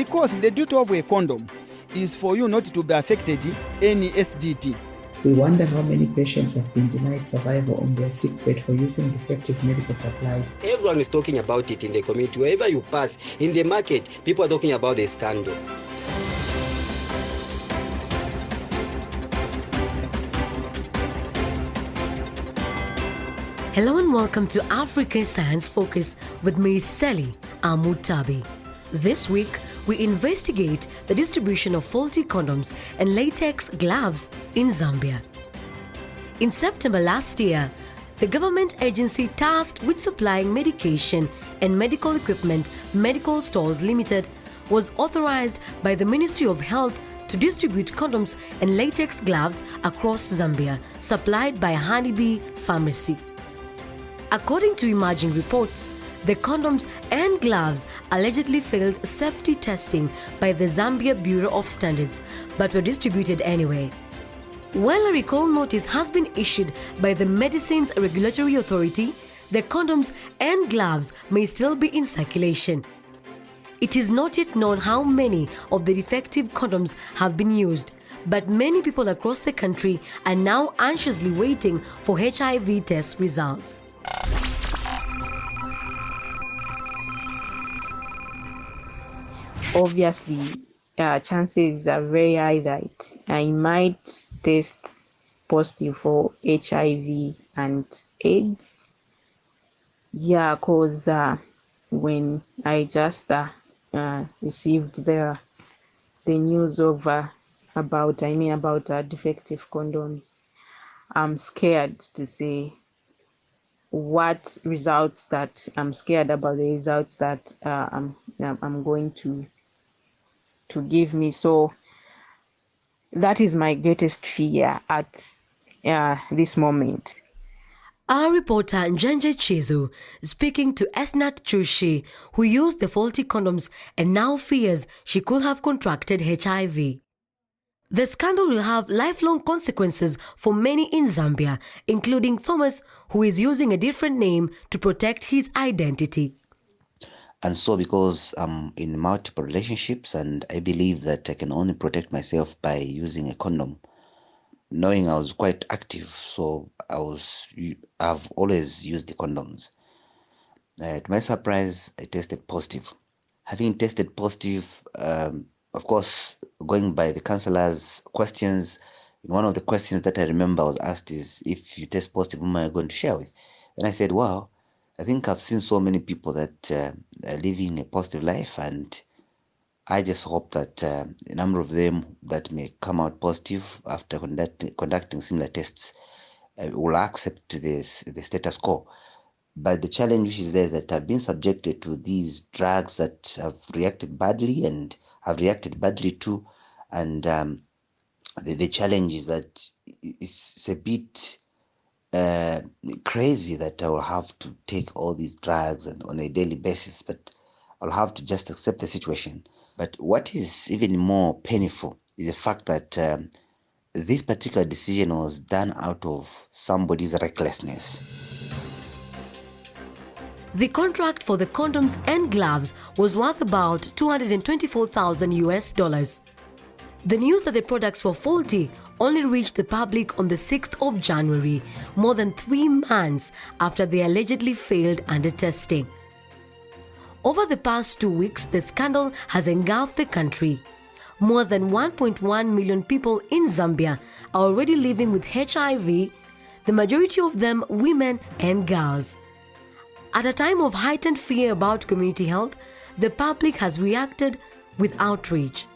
because the duty of a condom is for you not to be affected any SDT. We wonder how many patients have been denied survival on their sickbed for using defective medical supplies. Everyone is talking about it in the community. Wherever you pass, in the market, people are talking about the scandal. Hello and welcome to African Science Focus with me, Selly, Amutabi. This week, we investigate the distribution of faulty condoms and latex gloves in Zambia. In September last year, the government agency tasked with supplying medication and medical equipment, Medical Stores Limited, was authorized by the Ministry of Health to distribute condoms and latex gloves across Zambia, supplied by Honeybee Pharmacy. According to emerging reports, the condoms and gloves allegedly failed safety testing by the Zambia Bureau of Standards, but were distributed anyway. While a recall notice has been issued by the Medicines Regulatory Authority, the condoms and gloves may still be in circulation. It is not yet known how many of the defective condoms have been used, but many people across the country are now anxiously waiting for HIV test results. Obviously, chances are very high that I might test positive for HIV and AIDS. Yeah, because when I just received the news of about defective condoms, I'm scared to say what results that I'm scared about the results that I'm going to give me. So that is my greatest fear at this moment. Our reporter Njenje Chizu speaking to Esnat Chushi, who used the faulty condoms and now fears she could have contracted HIV. The scandal will have lifelong consequences for many in Zambia, including Thomas, who is using a different name to protect his identity. And so because I'm in multiple relationships and I believe that I can only protect myself by using a condom, knowing I was quite active, so I've always used the condoms. To my surprise, I tested positive. Having tested positive, of course, going by the counselor's questions, one of the questions that I remember I was asked is, if you test positive, whom am I going to share with? And I said, wow, I think I've seen so many people that are living a positive life, and I just hope that a number of them that may come out positive after conducting similar tests will accept the status quo. But the challenge which is there that I've been subjected to these drugs that have reacted badly and have reacted badly too, and the challenge is that it's a bit crazy that I will have to take all these drugs and on a daily basis, but I'll have to just accept the situation. But what is even more painful is the fact that this particular decision was done out of somebody's recklessness. The contract for the condoms and gloves was worth about $224,000. The news that the products were faulty only reached the public on the 6th of January, more than 3 months after they allegedly failed under testing. Over the past 2 weeks, the scandal has engulfed the country. More than 1.1 million people in Zambia are already living with HIV, the majority of them women and girls. At a time of heightened fear about community health, the public has reacted with outrage.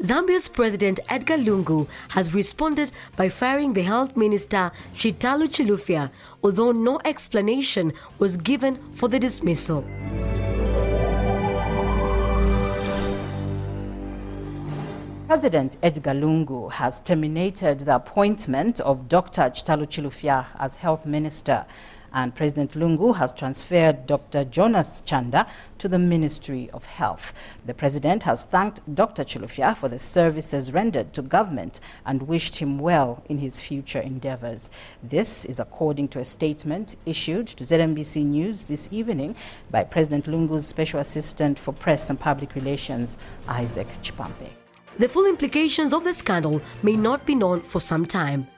Zambia's President Edgar Lungu has responded by firing the Health Minister Chitalu Chilufya, although no explanation was given for the dismissal. President Edgar Lungu has terminated the appointment of Dr. Chitalu Chilufya as Health Minister. And President Lungu has transferred Dr. Jonas Chanda to the Ministry of Health. The president has thanked Dr. Chilufya for the services rendered to government and wished him well in his future endeavors. This is according to a statement issued to ZNBC News this evening by President Lungu's Special Assistant for Press and Public Relations, Isaac Chipampe. The full implications of the scandal may not be known for some time.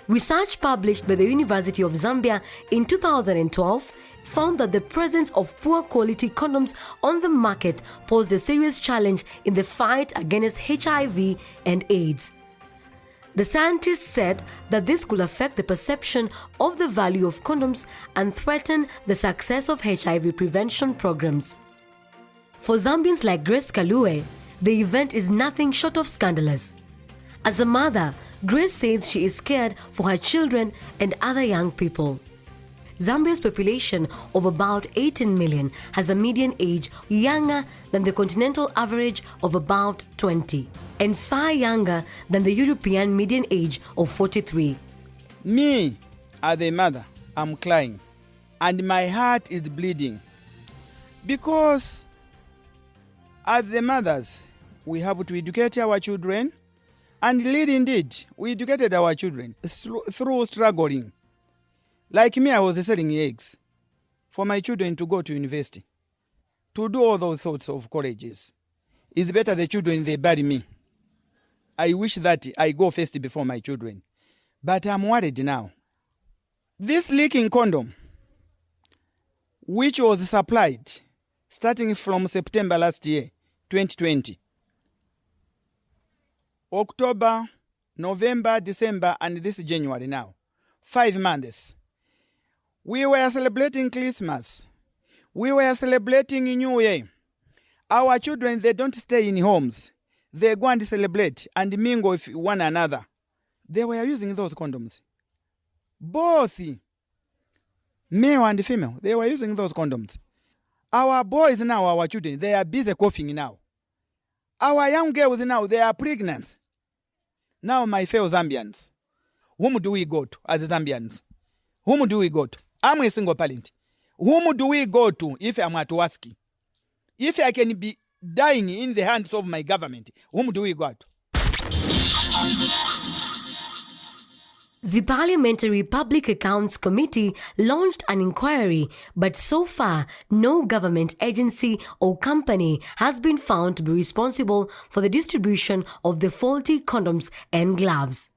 Research published by the University of Zambia in 2012 found that the presence of poor quality condoms on the market posed a serious challenge in the fight against HIV and AIDS. The scientists said that this could affect the perception of the value of condoms and threaten the success of HIV prevention programs. For Zambians like Grace Kalue, the event is nothing short of scandalous. As a mother, Grace says she is scared for her children and other young people. Zambia's population of about 18 million has a median age younger than the continental average of about 20 and far younger than the European median age of 43. Me, as a mother, I'm crying and my heart is bleeding because as the mothers, we have to educate our children. And indeed, we educated our children through struggling. Like me, I was selling eggs for my children to go to university, to do all those sorts of colleges. It's better the children, they bury me. I wish that I go first before my children. But I'm worried now. This leaking condom, which was supplied starting from September last year, 2020, October, November, December, and this January now. 5 months. We were celebrating Christmas. We were celebrating New Year. Our children, they don't stay in homes. They go and celebrate and mingle with one another. They were using those condoms. Both male and female, they were using those condoms. Our boys now, our children, they are busy coughing now. Our young girls now, they are pregnant. Now, my fellow Zambians, whom do we go to as Zambians? Whom do we go to? I'm a single parent. Whom do we go to if I'm at work? If I can be dying in the hands of my government, whom do we go to? The Parliamentary Public Accounts Committee launched an inquiry, but so far, no government agency or company has been found to be responsible for the distribution of the faulty condoms and gloves.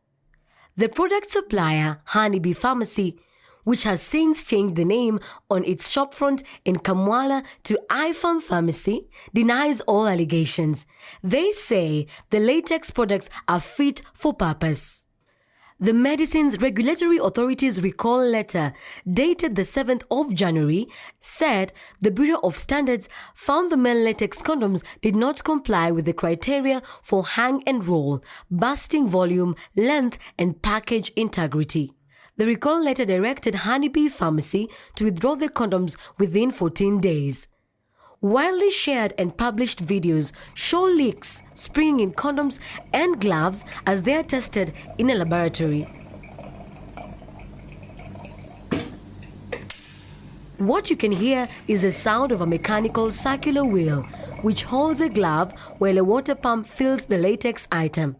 The product supplier, Honeybee Pharmacy, which has since changed the name on its shopfront in Kamwala to iFarm Pharmacy, denies all allegations. They say the latex products are fit for purpose. The Medicines Regulatory Authority's recall letter, dated the 7th of January, said the Bureau of Standards found the male latex condoms did not comply with the criteria for hang and roll, bursting volume, length, and package integrity. The recall letter directed Honeybee Pharmacy to withdraw the condoms within 14 days. Widely shared and published videos show leaks springing in condoms and gloves as they are tested in a laboratory. What you can hear is the sound of a mechanical circular wheel which holds a glove while a water pump fills the latex item.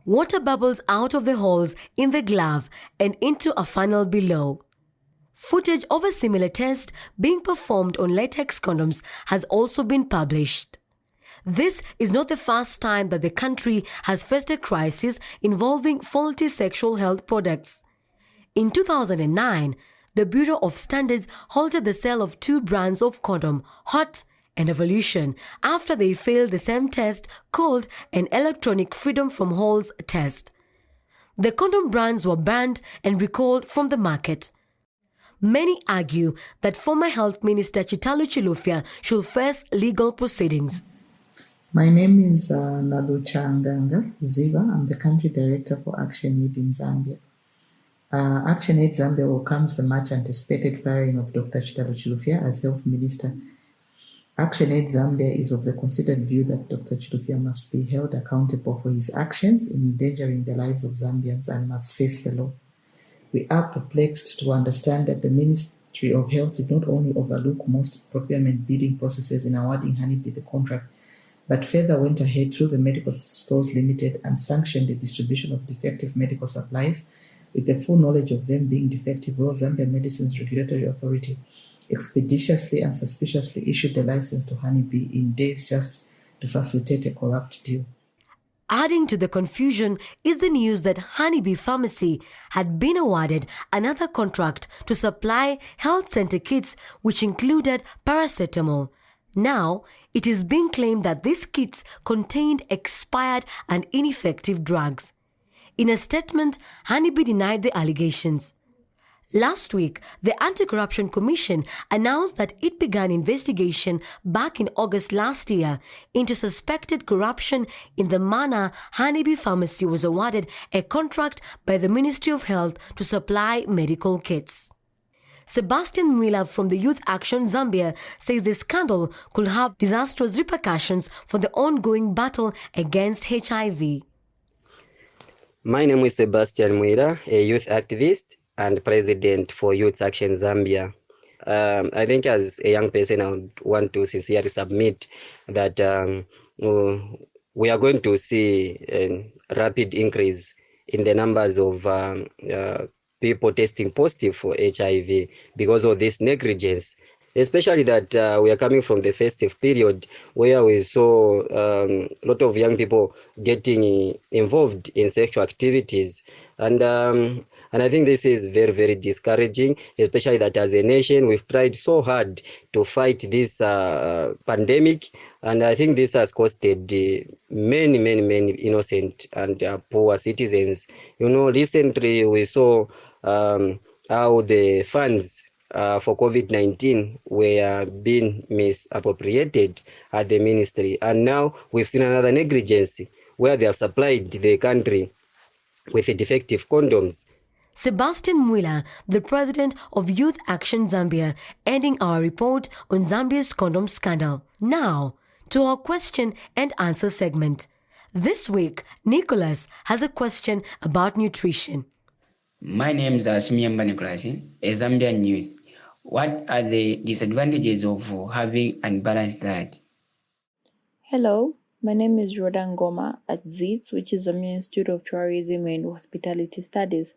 Water bubbles out of the holes in the glove and into a funnel below. Footage of a similar test being performed on latex condoms has also been published. This is not the first time that the country has faced a crisis involving faulty sexual health products. In 2009, the Bureau of Standards halted the sale of 2 brands of condom, Hot and Evolution, after they failed the same test called an Electronic Freedom from Holes test. The condom brands were banned and recalled from the market. Many argue that former Health Minister Chitalu Chilufya should face legal proceedings. My name is Naluchanganga Ziva. I'm the Country Director for ActionAid in Zambia. ActionAid Zambia welcomes the much anticipated firing of Dr. Chitalu Chilufya as Health Minister. ActionAid Zambia is of the considered view that Dr. Chilufya must be held accountable for his actions in endangering the lives of Zambians and must face the law. We are perplexed to understand that the Ministry of Health did not only overlook most procurement bidding processes in awarding Honeybee the contract, but further went ahead through the Medical Stores Limited and sanctioned the distribution of defective medical supplies with the full knowledge of them being defective. While Zambia Medicines Regulatory Authority expeditiously and suspiciously issued the license to Honeybee in days just to facilitate a corrupt deal. Adding to the confusion is the news that Honeybee Pharmacy had been awarded another contract to supply health center kits which included paracetamol. Now, it is being claimed that these kits contained expired and ineffective drugs. In a statement, Honeybee denied the allegations. Last week, the Anti-Corruption Commission announced that it began investigation back in August last year into suspected corruption in the manner Honeybee Pharmacy was awarded a contract by the Ministry of Health to supply medical kits. Sebastian Mwila from the Youth Action Zambia says the scandal could have disastrous repercussions for the ongoing battle against HIV. My name is Sebastian Mwila, a youth activist and president for Youth Action Zambia. I think as a young person, I would want to sincerely submit that we are going to see a rapid increase in the numbers of people testing positive for HIV because of this negligence, especially that we are coming from the festive period where we saw a lot of young people getting involved in sexual activities. And I think this is very, very discouraging, especially that as a nation, we've tried so hard to fight this pandemic. And I think this has costed many innocent and poor citizens. You know, recently we saw how the funds for COVID-19 were being misappropriated at the ministry. And now we've seen another negligence where they have supplied the country with defective condoms. Sebastian Mwila, the president of Youth Action Zambia, ending our report on Zambia's condom scandal. Now, to our question and answer segment. This week, Nicholas has a question about nutrition. My name is Simiamba Nicholas, a Zambian news. What are the disadvantages of having unbalanced diet? Hello, my name is Rhoda Ngoma at ZITS, which is Zambian Institute of Tourism and Hospitality Studies.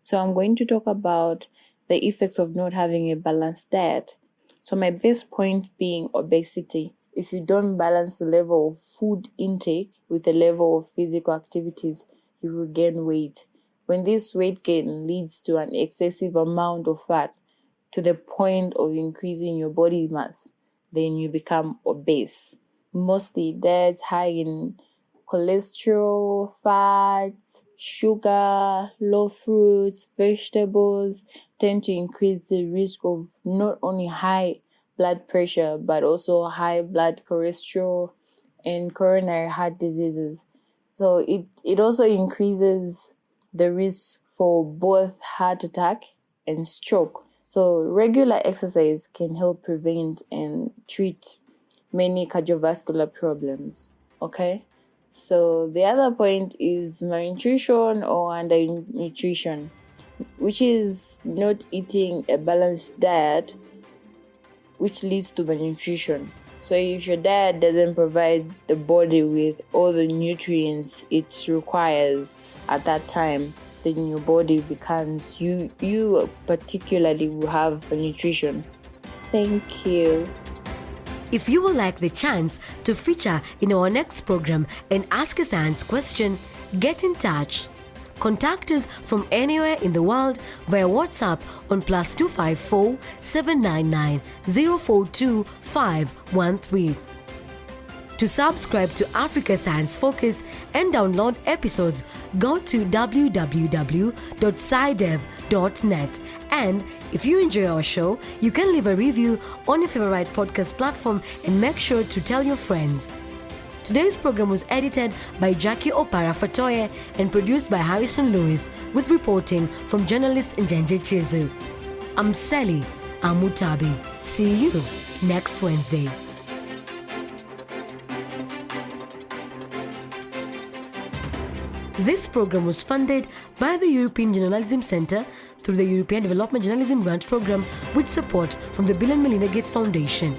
So I'm going to talk about the effects of not having a balanced diet. So my first point being obesity. If you don't balance the level of food intake with the level of physical activities, you will gain weight. When this weight gain leads to an excessive amount of fat to the point of increasing your body mass, then you become obese. Mostly diets high in cholesterol, fats, sugar, low fruits, vegetables tend to increase the risk of not only high blood pressure but also high blood cholesterol and coronary heart diseases. So it also increases the risk for both heart attack and stroke. So regular exercise can help prevent and treat many cardiovascular problems. Okay? So the other point is malnutrition or undernutrition, which is not eating a balanced diet, which leads to malnutrition. So if your diet doesn't provide the body with all the nutrients it requires at that time, then your body becomes, you particularly will have malnutrition. Thank you. If you would like the chance to feature in our next program and ask a science question, get in touch. Contact us from anywhere in the world via WhatsApp on +254 799 042 513. To subscribe to Africa Science Focus and download episodes, go to www.scidev.net. And if you enjoy our show, you can leave a review on your favorite podcast platform and make sure to tell your friends. Today's program was edited by Jackie Opara Fatoye and produced by Harrison Lewis with reporting from journalist Njenje Chizu. I'm Selly Amutabi. See you next Wednesday. This program was funded by the European Journalism Centre through the European Development Journalism Grant Program with support from the Bill and Melinda Gates Foundation.